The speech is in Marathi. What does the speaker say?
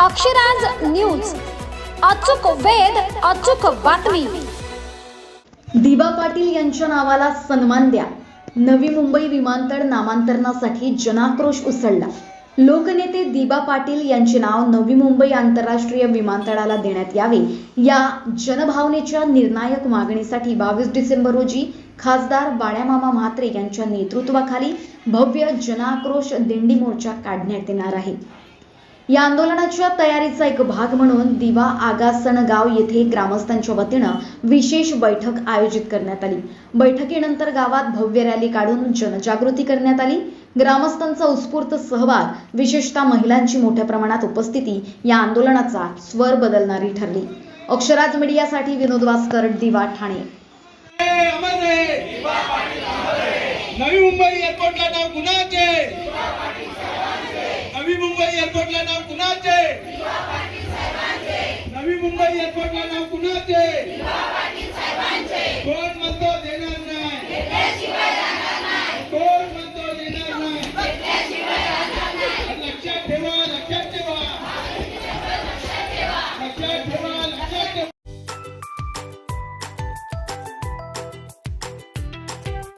अक्षराज न्यूज, अचूक वेध, अचूक बातमी। दिवा पाटील यांच्या नावाला सन्मान द्या। नवी मुंबई विमानतळ नामांतरणासाठी जनाक्रोश उसळला। लोकनेते दिवा पाटील यांचे नाव नवी मुंबई आंतरराष्ट्रीय विमानतळाला देण्यात यावे या जनभावनेच्या निर्णायक मागणीसाठी 22 डिसेंबर रोजी खासदार बाळ्यामामा म्हात्रे यांच्या नेतृत्वाखाली भव्य जनाक्रोश दिंडी मोर्चा काढण्यात येणार आहे। या आंदोलनाच्या तयारीचा एक भाग म्हणून दिवा आगासन गाव येथे ग्रामस्थांच्या वतीने विशेष बैठक आयोजित करण्यात आली। बैठकीनंतर गावात भव्य रॅली काढून जनजागृती करण्यात आली। ग्रामस्थांचा उत्स्फूर्त सहभाग, विशेषतः महिलांची मोठ्या प्रमाणात उपस्थिती या आंदोलनाचा स्वर बदलणारी ठरली। अक्षराज मीडियासाठी विनोद वास्कर, दिवा, ठाणे। नवी मुंबई एअरपोर्टला नाव कुणाचे? नवी मुंबई एअरपोर्टला नाव कुणाचे? नवी मुंबई एअरपोर्ट